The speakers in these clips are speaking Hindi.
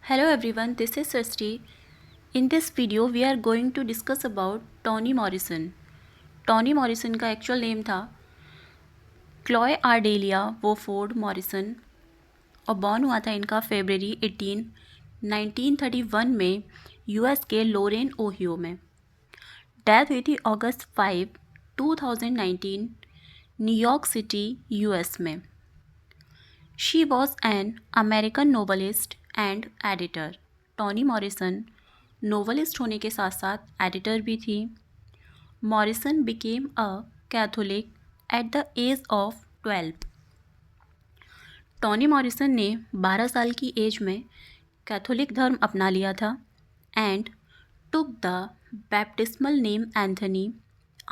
Hello everyone, this is Srishti. In this video, we are going to discuss about Toni Morrison. Tony Morrison का एक्चुअल नेम था क्लॉय आर्डेलिया वोफोर्ड मॉरिसन और बॉर्न हुआ था इनका फरवरी 18, 1931 में यूएस के लोरेन ओहियो में। डेथ हुई थी अगस्त 5, 2019 न्यूयॉर्क सिटी यूएस में। She was an American novelist and editor. Toni Morrison novelist होने के साथ साथ एडिटर भी थी। Morrison became a Catholic at the age of 12। Toni Morrison ने 12 साल की एज में कैथोलिक धर्म अपना लिया था and took the baptismal name Anthony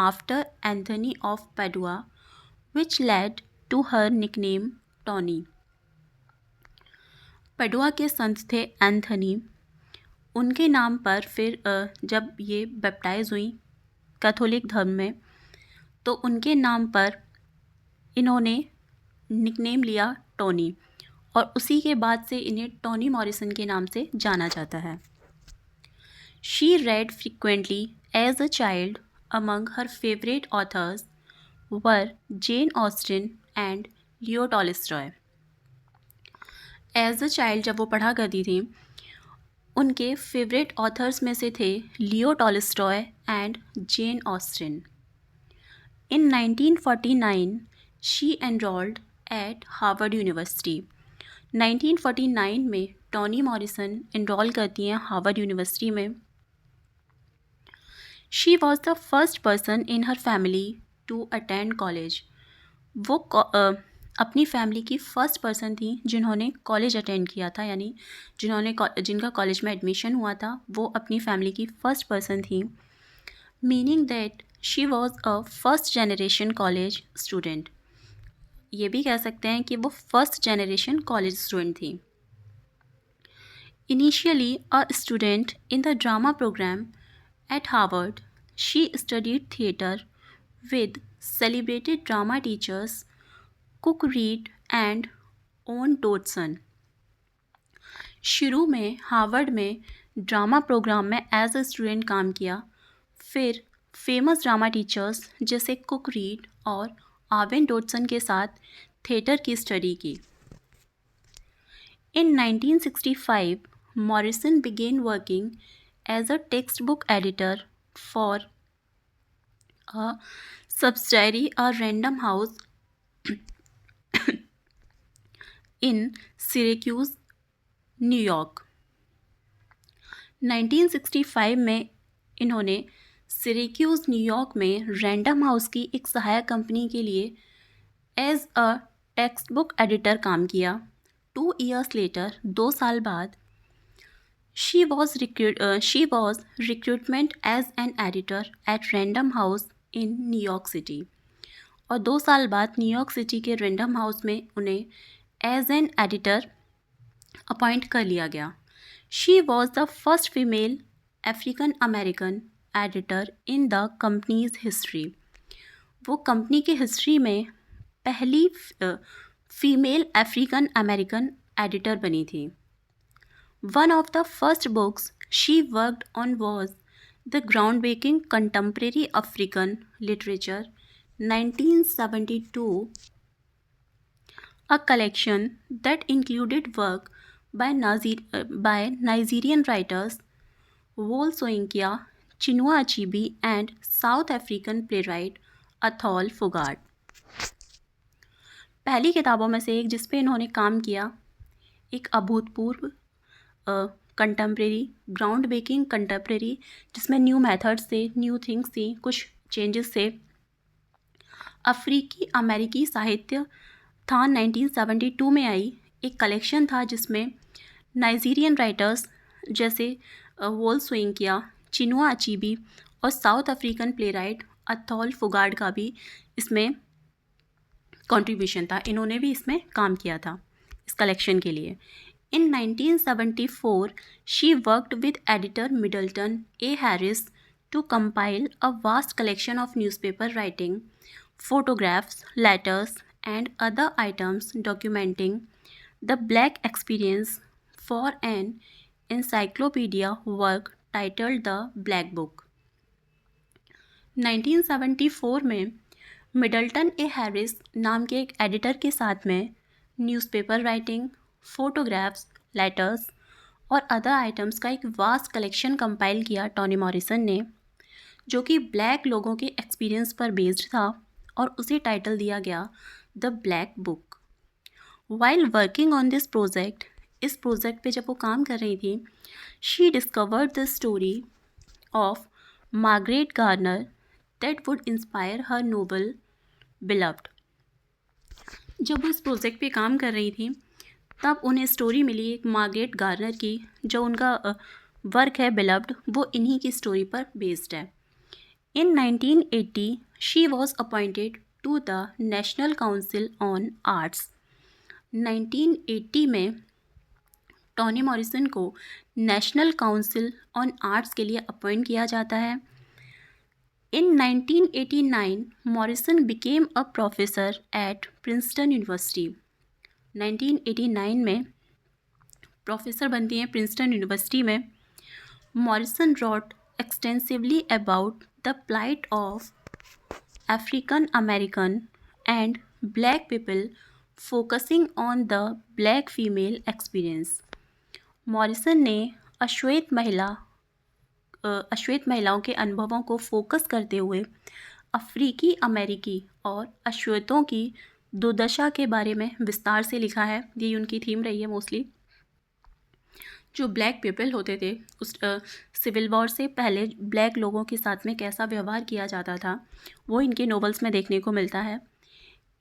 after Anthony of Padua which led to her nickname Tony. Padua के संत थे एंथनी, उनके नाम पर फिर जब ये बैप्टाइज हुई कैथोलिक धर्म में तो उनके नाम पर इन्होंने निकनेम लिया टॉनी और उसी के बाद से इन्हें टॉनी मॉरिसन के नाम से जाना जाता है। She read frequently as a child. Among her favourite authors were Jane Austen and Leo Tolstoy. As a child जब वो पढ़ा करती थी उनके फेवरेट ऑथर्स में से थे Leo Tolstoy and Jane Austen. In 1949 she enrolled at Harvard University. 1949 में टॉनी मॉरिसन एनरोल करती हैं हार्वर्ड यूनिवर्सिटी में। She was the first person in her family to attend college. वो अपनी फैमिली की फ़र्स्ट पर्सन थी जिन्होंने कॉलेज अटेंड किया था, यानी जिनका कॉलेज में एडमिशन हुआ था वो अपनी फैमिली की फ़र्स्ट पर्सन थी। Meaning that she was a first generation college student. ये भी कह सकते हैं कि वो फर्स्ट जनरेशन कॉलेज स्टूडेंट थी। Initially a student in the drama programme at Harvard, she studied theatre with celebrated drama teachers Cooke Reid and Owen Dodson. शुरू में हार्वर्ड में ड्रामा प्रोग्राम में एज अ स्टूडेंट काम किया, फिर फेमस ड्रामा टीचर्स जैसे कुक रीड और आवेन डोडसन के साथ थिएटर की स्टडी की। In 1965 Morrison began working as a text book editor for a subsidiary a Random House in Syracuse New York. 1965 में इन्होंने सिरेक्यूज न्यूयॉर्क में रैंडम हाउस की एक सहायक कंपनी के लिए as a text book editor काम किया। 2 years लेटर, 2 साल बाद, she was recruitment as an editor at Random House in New York city और 2 साल बाद न्यूयॉर्क सिटी के रैंडम हाउस में उन्हें एज एन एडिटर अपॉइंट कर लिया गया। She was the first female African American editor in the company's history. वो कंपनी की हिस्ट्री में पहली फीमेल अफ्रीकन अमेरिकन एडिटर बनी थी। One of the first books she worked on was the ground breaking contemporary African literature 1972, a collection that included work by Nigerian writers Wole Soyinka, Chinua Achebe and South African playwright Athol Fugard। पहली किताबों में से एक जिस पे इन्होंने काम किया, एक अभूतपूर्व कंटेम्प्रेरी ग्राउंड ब्रेकिंग कंटेम्प्रेरी जिसमें न्यू मेथड्स थे, न्यू थिंग्स थी, कुछ चेंजेस थे। अफ्रीकी अमेरिकी साहित्य था 1972 में आई एक कलेक्शन था जिसमें नाइजीरियन राइटर्स जैसे वोल सोइंकिया, चिनुआ अचीबी और साउथ अफ्रीकन प्लेराइट अथॉल फुगार्ड का भी इसमें कंट्रीब्यूशन था। इन्होंने भी इसमें काम किया था इस कलेक्शन के लिए। In 1974 she worked with editor Middleton A Harris to compile a vast collection of newspaper writing, photographs, letters, and other items documenting the Black experience for an encyclopedia work titled The Black Book. 1974 में मिडल्टन ए हैरिस नाम के एक एडिटर के साथ में न्यूज़पेपर राइटिंग, फोटोग्राफ्स, लेटर्स और अदर आइटम्स का एक वास्ट कलेक्शन कंपाइल किया टोनी मॉरिसन ने, जो कि ब्लैक लोगों के एक्सपीरियंस पर बेस्ड था और उसे टाइटल दिया गया the black book. While working on this project, इस प्रोजेक्ट पे जब वो काम कर रही थी, she discovered the story of Margaret Garner that would inspire her novel beloved. जब वो इस प्रोजेक्ट पे काम कर रही थी तब उन्हें स्टोरी मिली एक मार्गरेट गार्नर की, जो उनका वर्क है बिलव्ड, वो इन्हीं की स्टोरी पर बेस्ड है। In 1980 she was appointed to the National Council on Arts. 1980 में टोनी मॉरिसन को नेशनल काउंसिल ऑन आर्ट्स के लिए अपॉइंट किया जाता है। In 1989, Morrison became a professor at Princeton University. 1989 में प्रोफेसर बनती हैं प्रिंसटन यूनिवर्सिटी में। Morrison wrote extensively about the plight of African American and Black people, focusing on the Black female experience. Morrison ने अश्वेत महिलाओं के अनुभवों को फोकस करते हुए अफ्रीकी अमेरिकी और अश्वेतों की दुर्दशा के बारे में विस्तार से लिखा है। ये उनकी थीम रही है मोस्टली। जो ब्लैक पीपल होते थे उस सिविल वॉर से पहले ब्लैक लोगों के साथ में कैसा व्यवहार किया जाता था, वो इनके नॉवेल्स में देखने को मिलता है।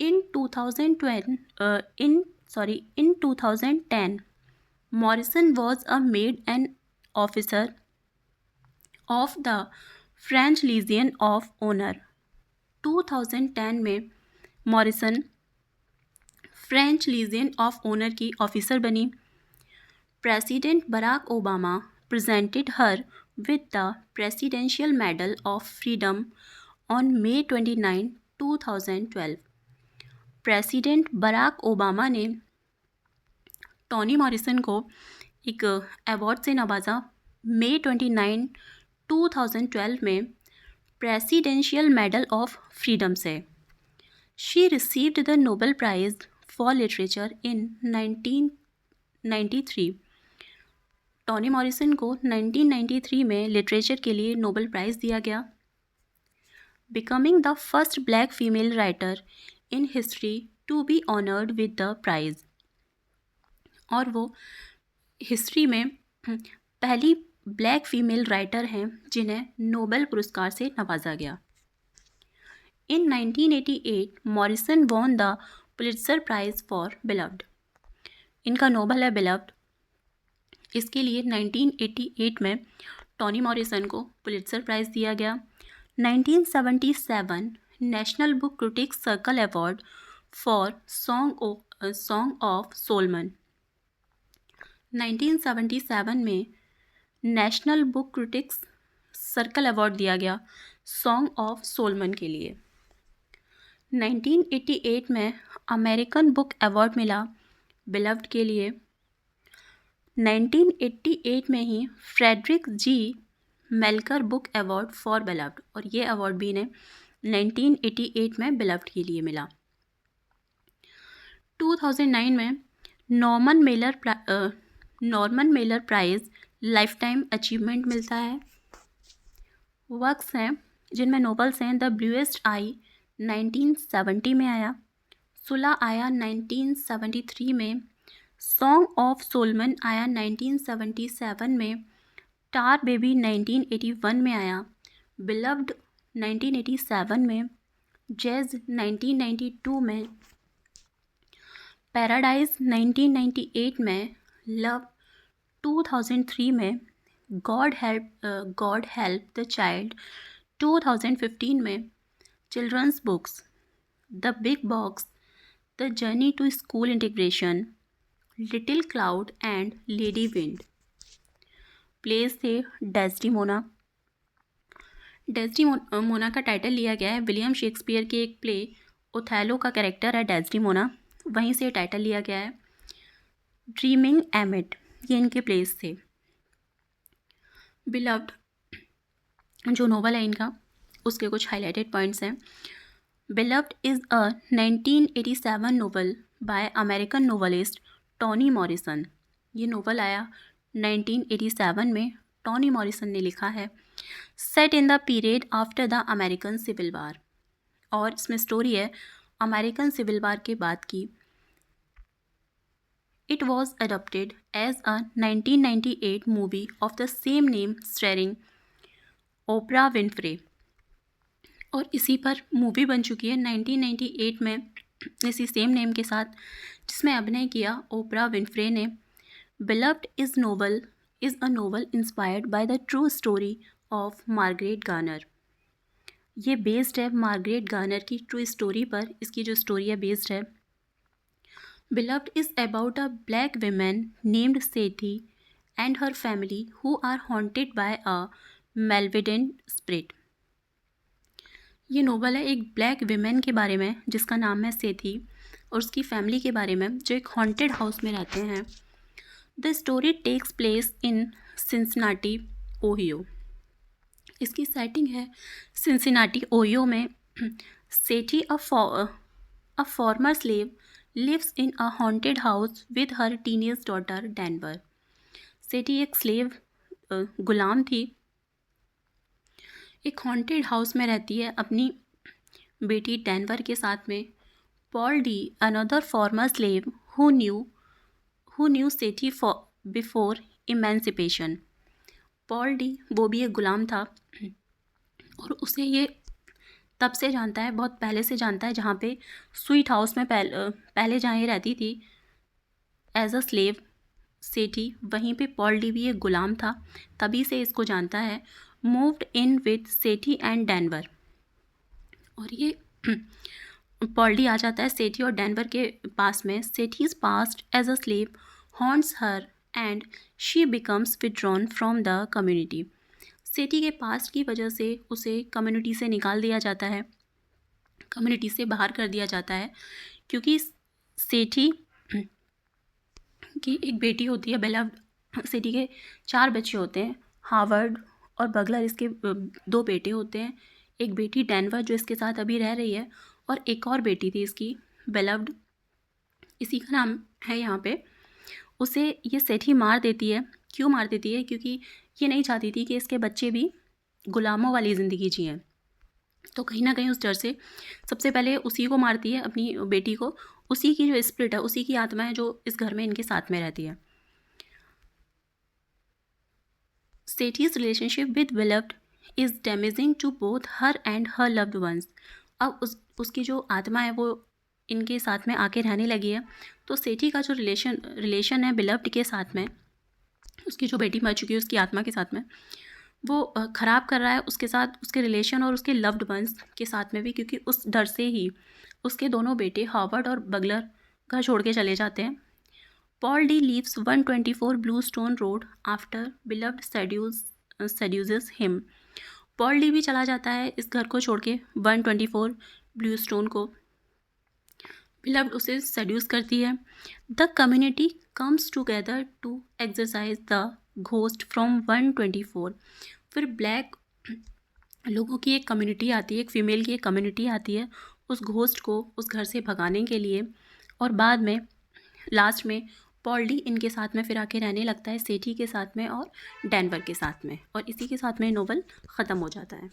In 2010 Morrison was a made an officer of the French Legion of Honour. 2010 में Morrison French Legion of Honour की ऑफिसर बनी। President Barack Obama presented her with the Presidential Medal of Freedom on May 29, 2012. President Barack Obama ने टोनी मॉरिसन को एक अवार्ड से नवाजा May 29, 2012 में प्रेसिडेंशियल मेडल ऑफ फ्रीडम से। She received the Nobel Prize for literature in 1993। Toni Morrison को 1993 में लिटरेचर के लिए नोबेल प्राइज़ दिया गया। Becoming the first black female writer in history to be honoured with the prize, और वो हिस्ट्री में पहली ब्लैक फीमेल राइटर हैं जिन्हें नोबेल पुरस्कार से नवाजा गया। In 1988 Morrison won the Pulitzer Prize for Beloved. इनका नोबेल है बिलव्ड। इसके लिए 1988 में टोनी मॉरिसन को पुलित्ज़र प्राइज़ दिया गया। 1977 National Book Critics Circle Award for Song of Solomon. 1977 में National Book Critics Circle Award दिया गया सॉन्ग ऑफ सोलमन के लिए। 1988 में अमेरिकन बुक अवार्ड मिला बिलव्ड के लिए। 1988 में ही Frederick G Melcher Book Award for beloved, और ये अवार्ड भी इन्हें 1988 में बिलव्ड के लिए मिला। 2009 में Norman Mailer prize lifetime achievement मिलता है। वर्क्स हैं जिनमें नोवेल्स हैं द ब्लूएस्ट आई 1970 में आया, सुला आया 1973 में, सॉन्ग ऑफ सोलमन आया 1977 में, टार बेबी 1981 में आया, बिलव्ड 1987 में, जैज 1992 में, पैराडाइज 1998 में, लव 2003 में, गॉड हेल्प द चाइल्ड 2015 में, children's books the Big Box, the Journey to School Integration, Little Cloud and Lady Wind. Plays थे डेस्टिमोना का टाइटल लिया गया है विलियम शेक्सपियर के एक प्ले ओथेलो का कैरेक्टर है डेस्टिमोना, वहीं से टाइटल लिया गया है। ड्रीमिंग एमिट, ये इनके प्लेस थे। बिलव्ड जो नोवेल है इनका, उसके कुछ हाईलाइटेड पॉइंट्स हैं। Beloved is a 1987 novel by American novelist Toni Morrison. ये नोवेल आया 1987 में, टॉनी मॉरिसन ने लिखा है। Set in the period after the American Civil War, और इसमें स्टोरी है अमेरिकन सिविल वार के बाद की। It was adopted as a 1998 movie of the same name starring Oprah Winfrey, और इसी पर मूवी बन चुकी है 1998 में इसी सेम नेम के साथ, जिसमें अभिनय किया ओपरा विनफ्रे ने। Beloved is a novel inspired by the true story of Margaret Garner. ये बेस्ड है मार्गरेट गार्नर की ट्रू स्टोरी पर, इसकी जो स्टोरी है बेस्ड है। Beloved is about a black woman named Sethi and her family who are haunted by a malevolent spirit. ये नोवेल है एक ब्लैक विमेन के बारे में जिसका नाम है सेथी, और उसकी फैमिली के बारे में जो एक हॉन्टेड हाउस में रहते हैं। The story takes place in Cincinnati, Ohio. इसकी सेटिंग है सिंसिनाटी, ओहियो में। Sethe a former slave lives in a haunted house with her teenage daughter Denver. सेठी एक स्लेव गुलाम थी, एक हॉन्टेड हाउस में रहती है अपनी बेटी डेनवर के साथ में। Paul D, another farmer slave who knew Sethi before emancipation. Paul D वो भी एक गुलाम था, और उसे ये तब से जानता है, बहुत पहले से जानता है, जहाँ पे स्वीट हाउस में पहले जहाँ ये रहती थी एज अ स्लेव सेठी, वहीं पे पॉल डी भी एक गुलाम था, तभी से इसको जानता है। Moved in with Sethi and Denver, और ये पॉल डी आ जाता है सेठी और डेनवर के पास में। Sethe's past as a slave haunts her and she becomes withdrawn from the community. Sethe के पास्ट की वजह से उसे कम्युनिटी से निकाल दिया जाता है, कम्युनिटी से बाहर कर दिया जाता है, क्योंकि सेठी की एक बेटी होती है बेलव्ड। सेठी के 4 बच्चे होते हैं, हार्वर्ड और बगलर इसके 2 बेटे होते हैं। एक बेटी डेनवर जो इसके साथ अभी रह रही है, और एक और बेटी थी इसकी बेलव्ड, इसी का नाम है यहाँ पे। उसे ये सेठी मार देती है। क्यों मार देती है? क्योंकि ये नहीं चाहती थी कि इसके बच्चे भी गुलामों वाली ज़िंदगी जिएं, तो कहीं ना कहीं उस डर से सबसे पहले उसी को मारती है, अपनी बेटी को। उसी की जो स्पिरिट है, उसी की आत्मा है जो इस घर में इनके साथ में रहती है। Sethe's relationship with Beloved is damaging to both her and her loved ones. अब उसकी जो आत्मा है वो इनके साथ में आके रहने लगी है, तो सेठी का जो रिलेशन है बिलव्ड के साथ में, उसकी जो बेटी मर चुकी है उसकी आत्मा के साथ में, वो ख़राब कर रहा है उसके साथ, उसके रिलेशन और उसके लव्ड वंस के साथ में भी, क्योंकि उस डर से ही उसके दोनों बेटे हार्वर्ड और बगलर घर छोड़ के चले जाते हैं। Paul D leaves 124 blue stone Road after Beloved seduces him. Paul D भी चला जाता है इस घर को छोड़ के 124 ब्लू स्टोन को। बिलव्ड उसे सेड्यूस करती है। The community comes together to exercise the ghost from 124। फिर ब्लैक लोगों की एक कम्युनिटी आती है, एक फ़ीमेल की एक कम्युनिटी आती है उस घोस्ट को उस घर से भगाने के लिए, और बाद में लास्ट में पॉल डी इनके साथ में फिर आके रहने लगता है, सेठी के साथ में और डेनवर के साथ में, और इसी के साथ में नोवेल ख़त्म हो जाता है।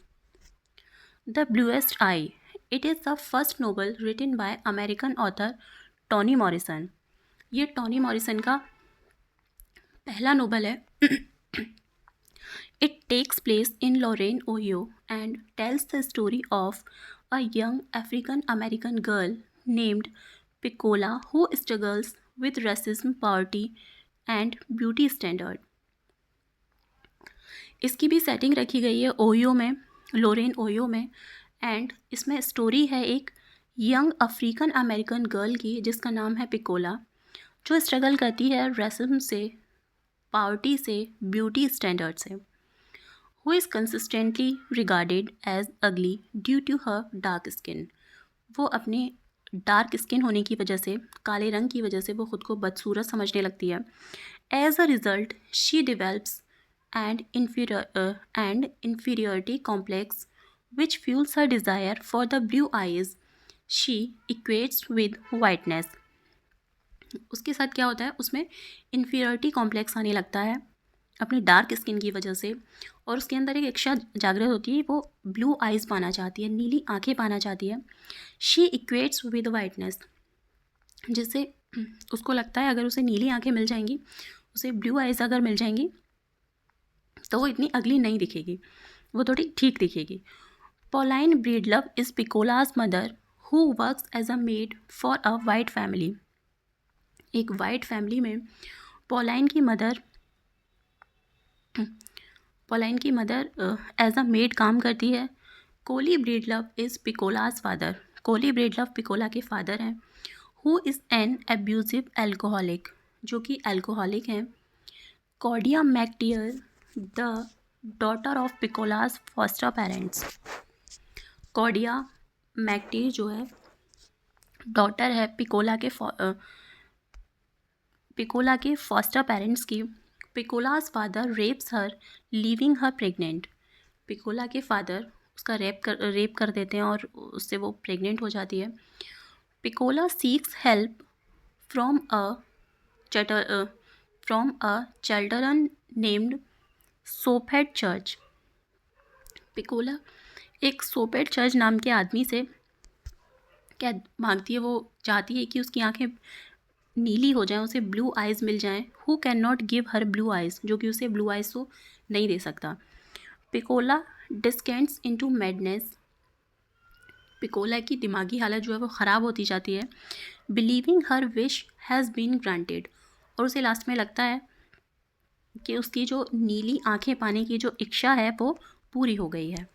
The Bluest Eye, it is the first novel written by American author Toni Morrison. ये टॉनी मॉरिसन का पहला नोवेल है। It takes place in Lorain, Ohio, and tells the story of a young African American girl named Piccola who struggles with racism, poverty, and beauty standard. इसकी भी सेटिंग रखी गई है ओहियो में, लोरेन ओहियो में, एंड इसमें स्टोरी है एक यंग अफ्रीकन अमेरिकन गर्ल की जिसका नाम है पिकोला, जो स्ट्रगल करती है रेसिज्म से, पावर्टी से, ब्यूटी स्टैंडर्ड से। who is consistently regarded as ugly due to her dark skin. वो अपने डार्क स्किन होने की वजह से, काले रंग की वजह से वो ख़ुद को बदसूरत समझने लगती है। As a result, she develops an inferiority complex which fuels her desire for the blue eyes she equates with whiteness. उसके साथ क्या होता है, उसमें इन्फीरियरिटी कॉम्प्लेक्स आने लगता है अपनी डार्क स्किन की वजह से, और उसके अंदर एक इच्छा जागृत होती है, वो ब्लू आइज़ पाना चाहती है, नीली आंखें पाना चाहती है. शी इक्वेट्स विद वाइटनेस, जिससे उसको लगता है अगर उसे नीली आंखें मिल जाएंगी, उसे ब्लू आइज़ अगर मिल जाएंगी तो वो इतनी अगली नहीं दिखेगी, वो थोड़ी ठीक दिखेगी. Pauline Breedlove is Pecola's mother who works as a maid for a white family. एक वाइट फैमिली में पॉलाइन की मदर एज अ मेड काम करती है. Cholly Breedlove is Pecola's father. Cholly Breedlove Pecola के फादर हैं. Who is an abusive alcoholic, जो कि एल्कोहलिक हैं. Claudia MacTeer the daughter of Pecola's foster parents. Claudia MacTeer जो है डॉटर है पिकोला के फॉस्टर पेरेंट्स की. Pecola's father rapes her leaving her pregnant. Pecola के फादर उसका रेप कर देते हैं और उससे वो प्रेग्नेंट हो जाती है. Pecola seeks help from a children named Soaphead Church. Pecola एक सोपेट चर्च नाम के आदमी से क्या मांगती है, वो चाहती है कि उसकी आंखें नीली हो जाएं, उसे ब्लू आइज़ मिल जाएं. Who can not give her blue eyes, जो कि उसे ब्लू आइज़ तो नहीं दे सकता. पिकोला डिस्केंट्स इनटू मैडनेस. पिकोला की दिमागी हालत जो है वो ख़राब होती जाती है. Believing her wish has been granted, और उसे लास्ट में लगता है कि उसकी जो नीली आंखें पाने की जो इच्छा है वो पूरी हो गई है.